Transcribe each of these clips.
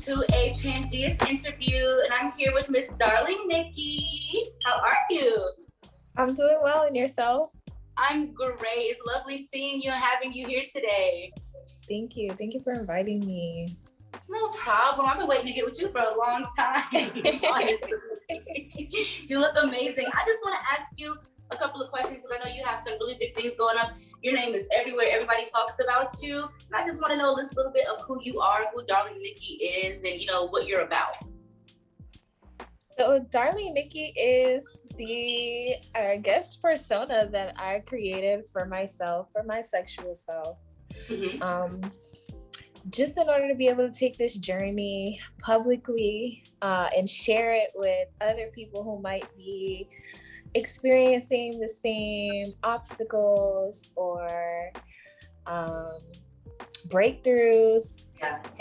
to a Pangea's interview, and I'm here with Miss Darling Nicky. How are you? I'm doing well, and yourself? I'm great. It's lovely seeing you and having you here today. Thank you. Thank you for inviting me. It's no problem. I've been waiting to get with you for a long time. You look amazing. I just want to ask you a couple of questions because I know you have some really big things going up. Your name is everywhere. Everybody talks about you. And I just want to know a little bit of who you are, who Darling Nicky is, and what you're about. So Darling Nicky is the guest persona that I created for myself, for my sexual self. Mm-hmm. Just in order to be able to take this journey publicly and share it with other people who might be experiencing the same obstacles or breakthroughs,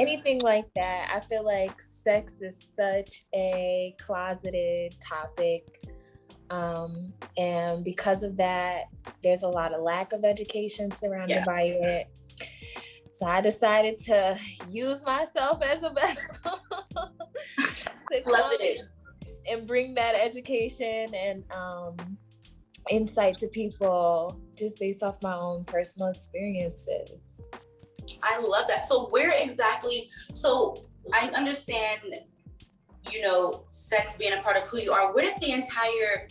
anything like that. I feel like sex is such a closeted topic. And because of that, there's a lot of lack of education surrounded by it. So I decided to use myself as a vessel to come and bring that education and insight to people just based off my own personal experiences. I love that. So where exactly, so I understand, sex being a part of who you are. Where did the entire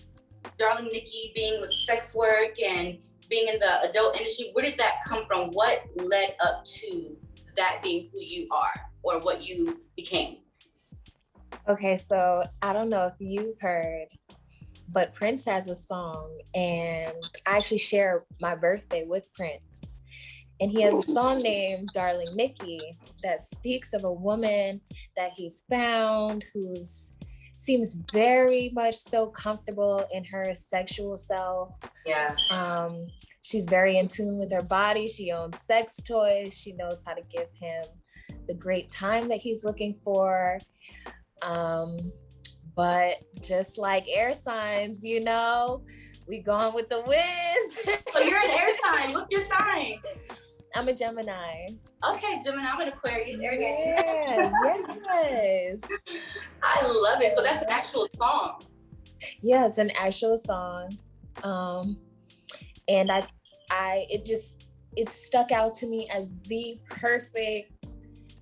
Darling Nicky being with sex work and being in the adult industry, where did that come from? What led up to that being who you are or what you became? Okay, so I don't know if you've heard, but Prince has a song, and I actually share my birthday with Prince. And he has a song named Darling Nicky that speaks of a woman that he's found who seems very much so comfortable in her sexual self. Yeah. She's very in tune with her body. She owns sex toys. She knows how to give him the great time that he's looking for. But just like air signs, we gone with the wind. So you're an air sign. What's your sign? I'm a Gemini. Okay, Gemini. I'm an Aquarius. Yes. I love it. So that's an actual song. Yeah, it's an actual song. And it stuck out to me as the perfect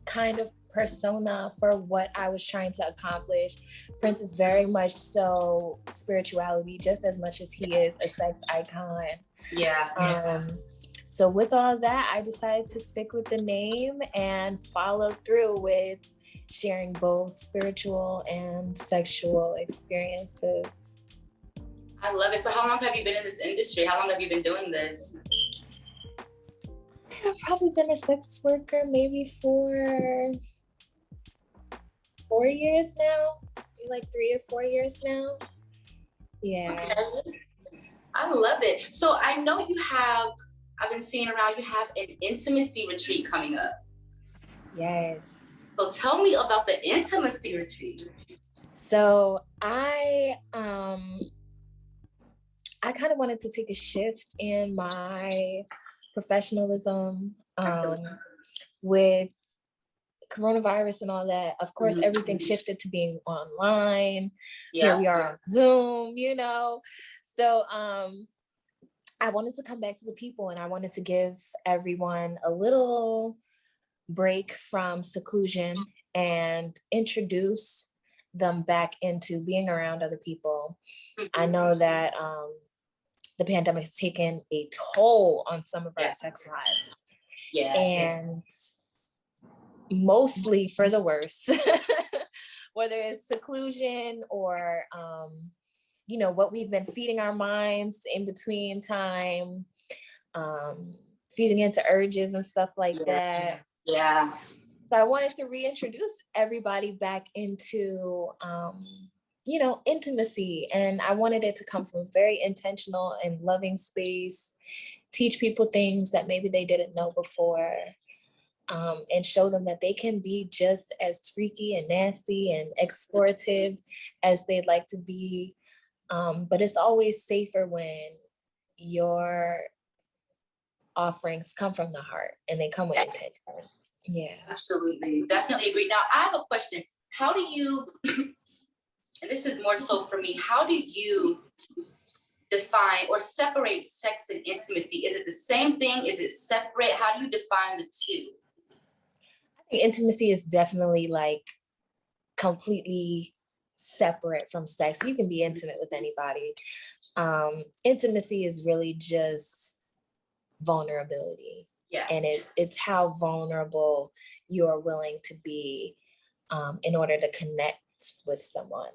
kind of persona for what I was trying to accomplish. Prince is very much so spirituality, just as much as he is a sex icon. Yeah. So with all that, I decided to stick with the name and follow through with sharing both spiritual and sexual experiences. I love it. So how long have you been in this industry? How long have you been doing this? I've probably been a sex worker maybe for 4 years now, like 3 or 4 years now. Yeah. Okay. I love it. So I know I've been seeing around, you have an intimacy retreat coming up. Yes. So tell me about the intimacy retreat. So I kind of wanted to take a shift in my professionalism with coronavirus and all that. Of course, everything shifted to being online. Yeah. Here we are on Zoom, So I wanted to come back to the people, and I wanted to give everyone a little break from seclusion and introduce them back into being around other people. I know that the pandemic has taken a toll on some of our sex lives. Yeah. And mostly for the worse, whether it's seclusion or, what we've been feeding our minds in between time, feeding into urges and stuff like that. Yeah. So I wanted to reintroduce everybody back into, intimacy. And I wanted it to come from a very intentional and loving space, teach people things that maybe they didn't know before, and show them that they can be just as freaky and nasty and explorative as they'd like to be. But it's always safer when your offerings come from the heart and they come with intention. Yeah. Absolutely. Definitely agree. Now, I have a question. How do you, and this is more so for me, how do you define or separate sex and intimacy? Is it the same thing? Is it separate? How do you define the two? I think intimacy is definitely like completely separate from sex. You can be intimate with anybody. Intimacy is really just vulnerability. Yes. And it's how vulnerable you're willing to be in order to connect with someone.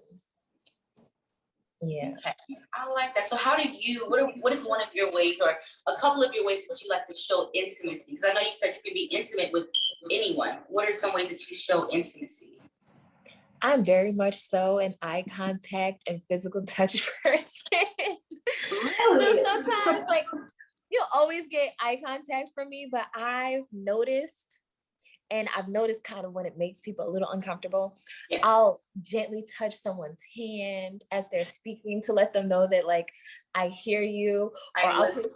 Yeah. Okay. I like that. So how do you, what is one of your ways or a couple of your ways that you like to show intimacy? Because I know you said you can be intimate with anyone. What are some ways that you show intimacy? I'm very much so an eye contact and physical touch person. Really? So sometimes like you'll always get eye contact from me, but I've noticed kind of when it makes people a little uncomfortable, yeah, I'll gently touch someone's hand as they're speaking to let them know that like I hear you, or I'll put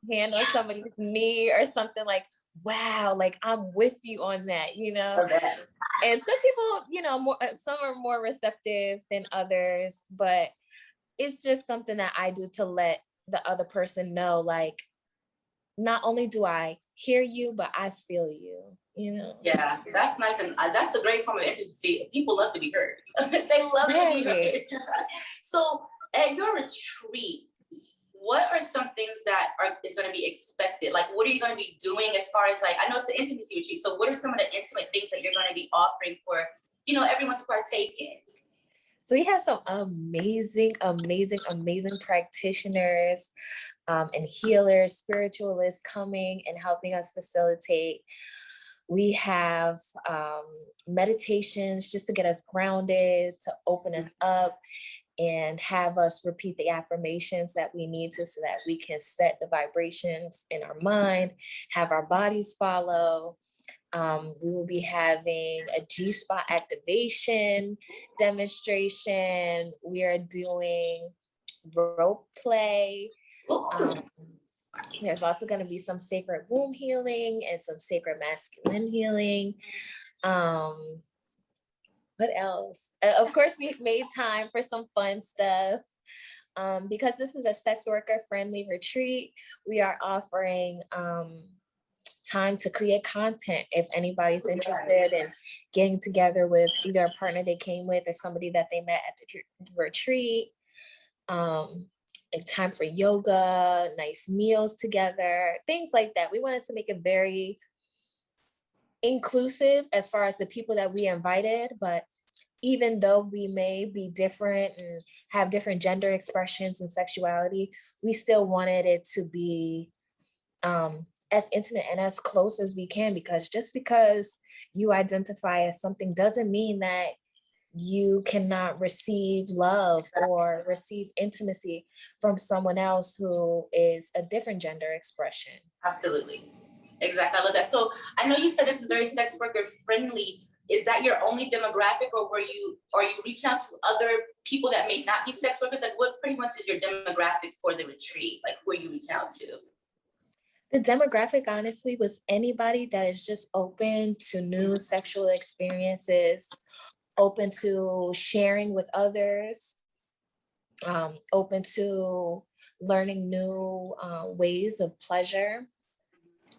my hand on somebody's knee or something like, wow, like I'm with you on that, you know? Okay. And some people, you know, some are more receptive than others, but it's just something that I do to let the other person know, like, not only do I hear you, but I feel you, you know? Yeah, that's nice. And that's a great form of intimacy. People love to be heard. They love to be heard. So at your retreat, what are some things that is going to be expected? Like, what are you going to be doing as far as like, I know it's an intimacy retreat. So what are some of the intimate things that you're going to be offering for, you know, everyone to partake in? So we have some amazing practitioners and healers, spiritualists coming and helping us facilitate. We have meditations just to get us grounded, to open us up, and have us repeat the affirmations that we need to so that we can set the vibrations in our mind, have our bodies follow. We will be having a G-spot activation demonstration. We are doing rope play. There's also going to be some sacred womb healing and some sacred masculine healing. What else? Of course, we've made time for some fun stuff. Because this is a sex worker friendly retreat, we are offering time to create content if anybody's interested in getting together with either a partner they came with or somebody that they met at the retreat. Time for yoga, nice meals together, things like that. We wanted to make it very inclusive as far as the people that we invited, but even though we may be different and have different gender expressions and sexuality, we still wanted it to be as intimate and as close as we can, because just because you identify as something doesn't mean that you cannot receive love or receive intimacy from someone else who is a different gender expression. Absolutely. Exactly. I love that. So I know you said this is very sex worker friendly. Is that your only demographic, or are you reaching out to other people that may not be sex workers? Like, what pretty much is your demographic for the retreat? Like, who are you reaching out to? The demographic, honestly, was anybody that is just open to new sexual experiences, open to sharing with others, open to learning new ways of pleasure.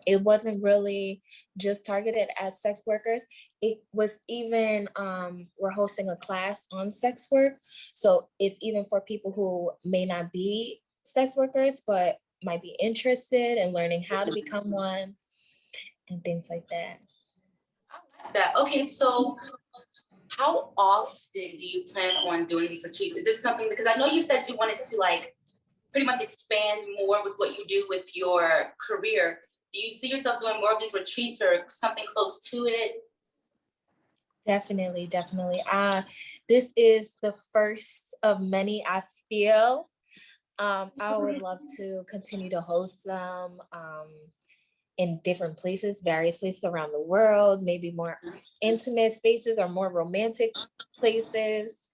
It wasn't really just targeted as sex workers. It was even, we're hosting a class on sex work. So it's even for people who may not be sex workers, but might be interested in learning how to become one and things like that. I like that. Okay, so how often do you plan on doing these retreats? Is this something, because I know you said you wanted to like pretty much expand more with what you do with your career. Do you see yourself doing more of these retreats or something close to it? Definitely. This is the first of many, I feel. I would love to continue to host them in different places, various places around the world, maybe more intimate spaces or more romantic places.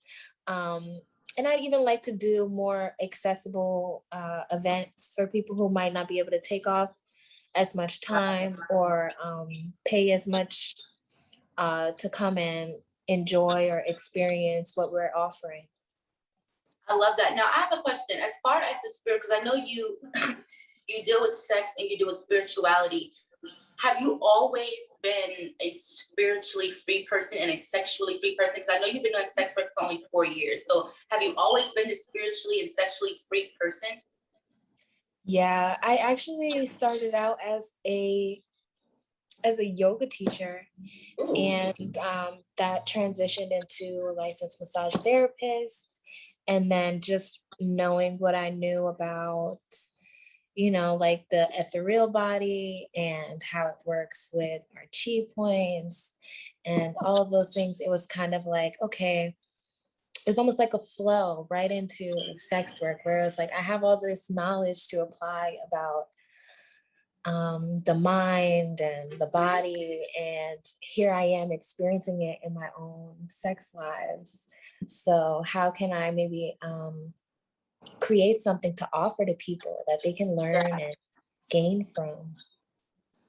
And I'd even like to do more accessible events for people who might not be able to take off as much time or pay as much to come and enjoy or experience what we're offering. I love that. Now I have a question. As far as the spirit, because I know you you deal with sex and you deal with spirituality. Have you always been a spiritually free person and a sexually free person? Because I know you've been doing sex work for only 4 years. So have you always been a spiritually and sexually free person? Yeah, I actually started out as a yoga teacher. Ooh. And that transitioned into a licensed massage therapist. And then just knowing what I knew about, like the ethereal body and how it works with our chi points and all of those things, it was kind of like, okay, it was almost like a flow right into sex work, where it's like I have all this knowledge to apply about the mind and the body, and here I am experiencing it in my own sex lives. So how can I maybe create something to offer to people that they can learn and gain from?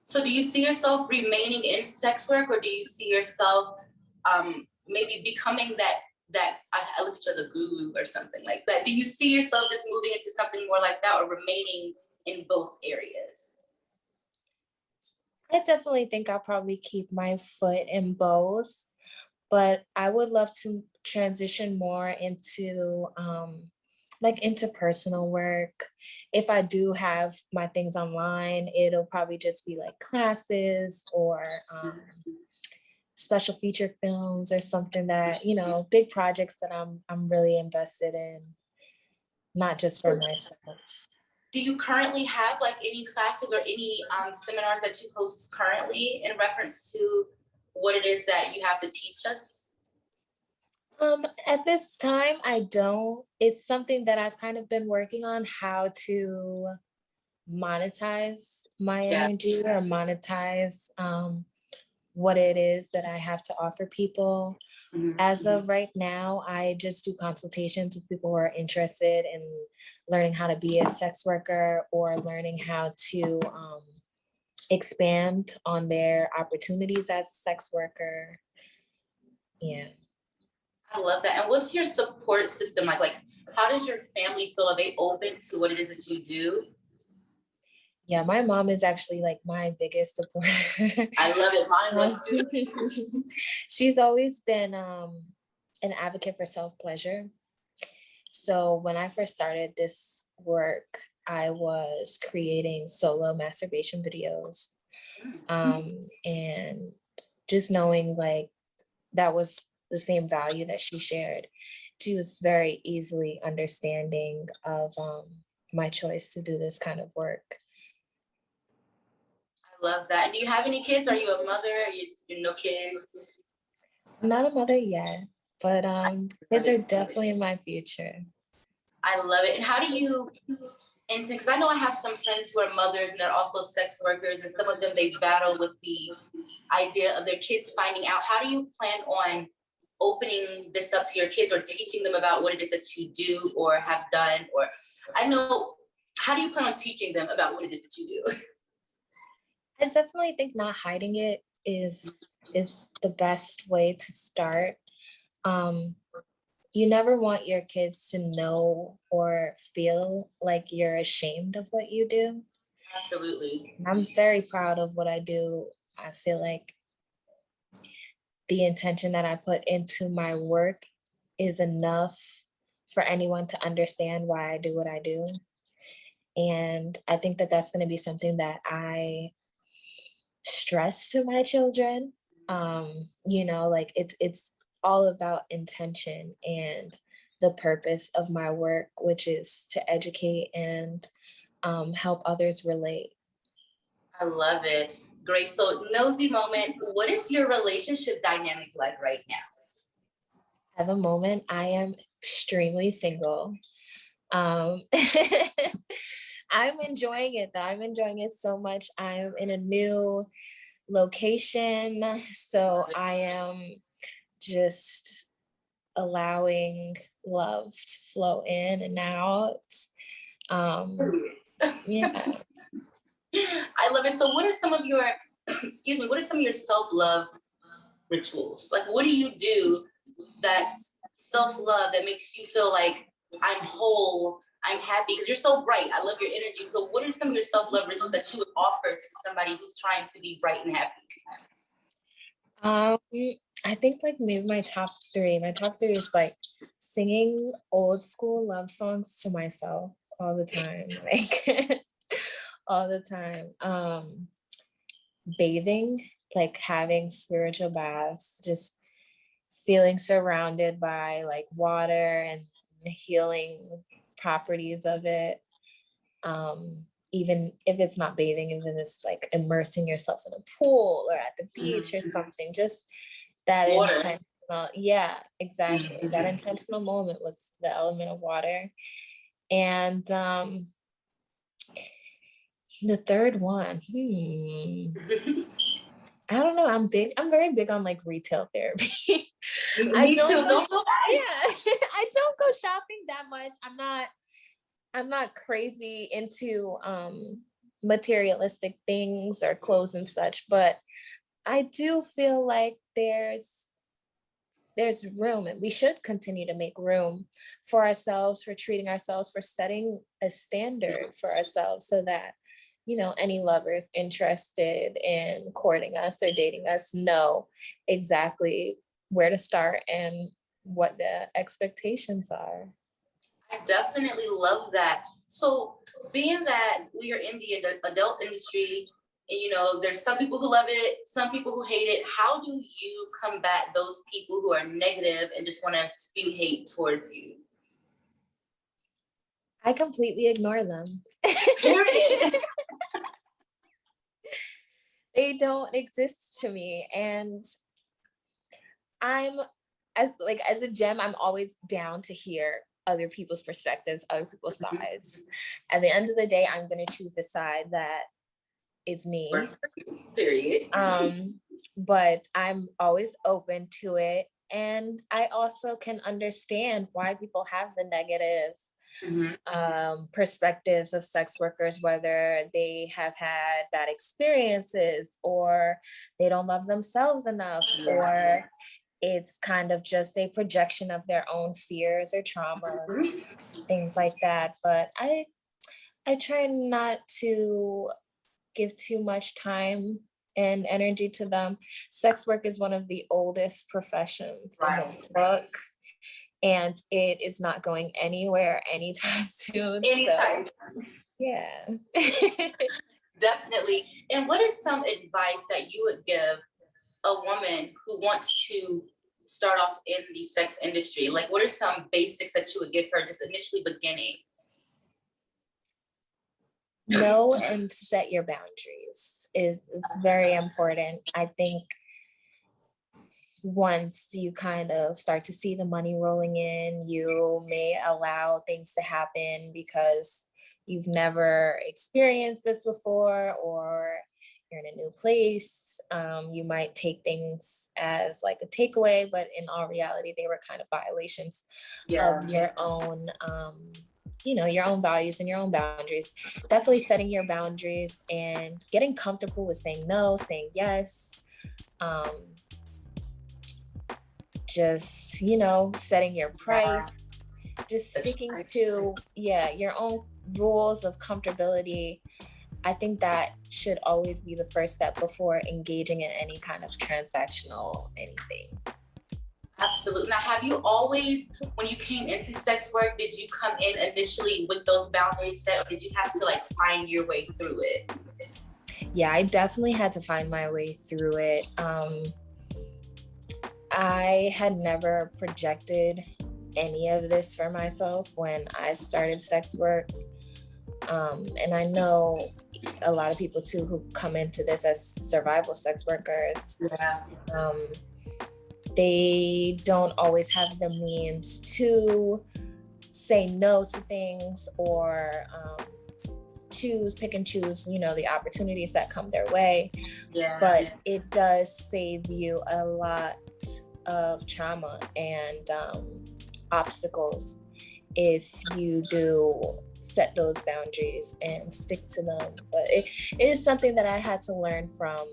So do you see yourself remaining in sex work, or do you see yourself maybe becoming that I look at you as a guru or something like that? Do you see yourself just moving into something more like that, or remaining in both areas? I definitely think I'll probably keep my foot in both, but I would love to transition more into like interpersonal work. If I do have my things online, it'll probably just be like classes or special feature films or something that, big projects that I'm really invested in, not just for myself. Do you currently have like any classes or any seminars that you host currently in reference to what it is that you have to teach us? At this time, I don't. It's something that I've kind of been working on, how to monetize my energy or monetize what it is that I have to offer people. Mm-hmm. As of right now, I just do consultations with people who are interested in learning how to be a sex worker or learning how to expand on their opportunities as a sex worker. Yeah. I love that. And what's your support system like? Like, how does your family feel? Are they open to what it is that you do? Yeah, my mom is actually like my biggest supporter. I love it. Mine was too. She's always been an advocate for self-pleasure. So when I first started this work, I was creating solo masturbation videos. And just knowing like that was the same value that she shared. She was very easily understanding of my choice to do this kind of work. I love that. And do you have any kids? Are you a mother? Are you no kids? I'm not a mother yet, but kids are definitely in my future. I love it. And how do you, and because I know I have some friends who are mothers and they're also sex workers, and some of them, they battle with the idea of their kids finding out. How do you plan on opening this up to your kids or teaching them about what it is that you do or have done? Or I know, how do you plan on teaching them about what it is that you do? I definitely think not hiding it is the best way to start. You never want your kids to know or feel like you're ashamed of what you do. Absolutely. I'm very proud of what I do. I feel like the intention that I put into my work is enough for anyone to understand why I do what I do. And I think that that's going to be something that I stress to my children. Like it's all about intention and the purpose of my work, which is to educate and help others relate. I love it. Great. So nosy moment, what is your relationship dynamic like right now? At the moment, I am extremely single. I'm enjoying it though. I'm enjoying it so much. I'm in a new location, so I am just allowing love to flow in and out. Yeah. I love it. So what are some of your, excuse me, what are some of your self-love rituals? Like, what do you do that's self-love that makes you feel like I'm whole, I'm happy? Because you're so bright. I love your energy. So what are some of your self-love rituals that you would offer to somebody who's trying to be bright and happy? I think like maybe my top three is like singing old school love songs to myself all the time, like all the time. Bathing, like having spiritual baths, just feeling surrounded by like water and the healing properties of it. Even if it's not bathing, even it's like immersing yourself in a pool or at the beach or something, just that intentional, yeah, exactly. That intentional moment with the element of water. And the third one, I don't know. I'm very big on like retail therapy. I don't go shopping that much. I'm not crazy into materialistic things or clothes and such, but I do feel like there's room, and we should continue to make room for ourselves, for treating ourselves, for setting a standard for ourselves, so that, you know, any lovers interested in courting us or dating us know exactly where to start and what the expectations are. I definitely love that. So being that we are in the adult industry, and you know, there's some people who love it, some people who hate it. How do you combat those people who are negative and just want to spew hate towards you? I completely ignore them. Period. They don't exist to me. And as a gem, I'm always down to hear other people's perspectives, other people's sides. At the end of the day, I'm going to choose the side that is me. Period. But I'm always open to it. And I also can understand why people have the negative perspectives of sex workers, whether they have had bad experiences or they don't love themselves enough, or it's kind of just a projection of their own fears or traumas, things like that. But I try not to give too much time and energy to them. Sex work is one of the oldest professions in the book, and it is not going anywhere anytime soon. Anytime. So, yeah. Definitely. And what is some advice that you would give a woman who wants to start off in the sex industry? Like, what are some basics that you would give her just initially beginning? Know and set your boundaries is very important. I think once you kind of start to see the money rolling in, you may allow things to happen because you've never experienced this before, or you're in a new place. You might take things as like a takeaway, but in all reality, they were kind of violations of your own, your own values and your own boundaries. Definitely setting your boundaries and getting comfortable with saying no, saying yes. Just, setting your price, just sticking to, your own rules of comfortability. I think that should always be the first step before engaging in any kind of transactional anything. Absolutely. Now, have you always, when you came into sex work, did you come in initially with those boundaries set, or did you have to like find your way through it? Yeah, I definitely had to find my way through it. I had never projected any of this for myself when I started sex work. And I know a lot of people too who come into this as survival sex workers. They don't always have the means to say no to things or pick and choose, the opportunities that come their way. But it does save you a lot of trauma and obstacles. if you do set those boundaries and stick to them. But it is something that I had to learn from,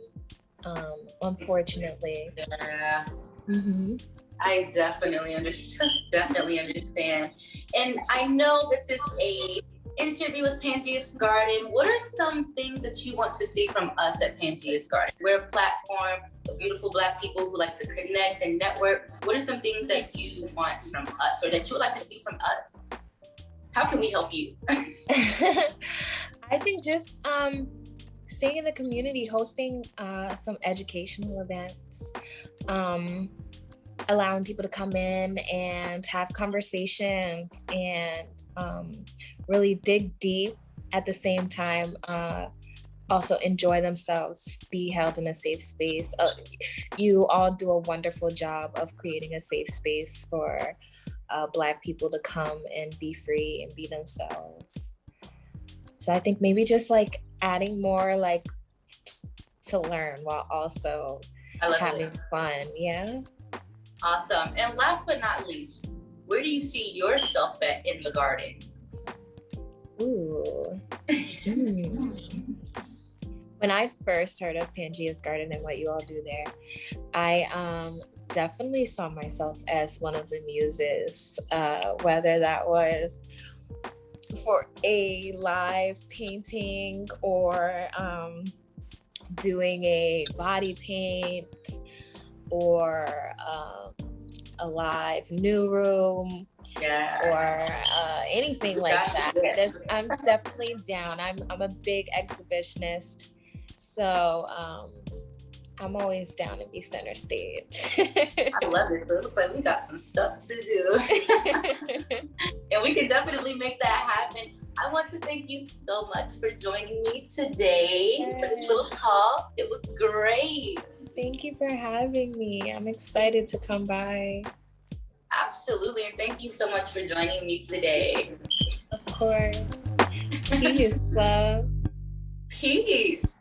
unfortunately. Yeah. Mm-hmm. I definitely understand. And I know this is a interview with Pangea's Garden. What are some things that you want to see from us at Pangea's Garden? We're a platform of beautiful Black people who like to connect and network. What are some things that you want from us, or that you would like to see from us? How can we help you? I think just staying in the community, hosting some educational events, allowing people to come in and have conversations and really dig deep, at the same time also enjoy themselves, be held in a safe space. You all do a wonderful job of creating a safe space for Black people to come and be free and be themselves. So I think maybe just like adding more like to learn while also having fun. Yeah. Awesome. And last but not least, where do you see yourself in the garden? Ooh. When I first heard of Pangea's Garden and what you all do there, I definitely saw myself as one of the muses, whether that was for a live painting or doing a body paint or a live new room, or anything like that. I'm definitely down. I'm a big exhibitionist, so I'm always down to be center stage. I love it. It looks like we got some stuff to do. And we can definitely make that happen. I want to thank you so much for joining me today for this little talk. It was great. Thank you for having me. I'm excited to come by. Absolutely. And thank you so much for joining me today. Of course. Peace, love. Peace.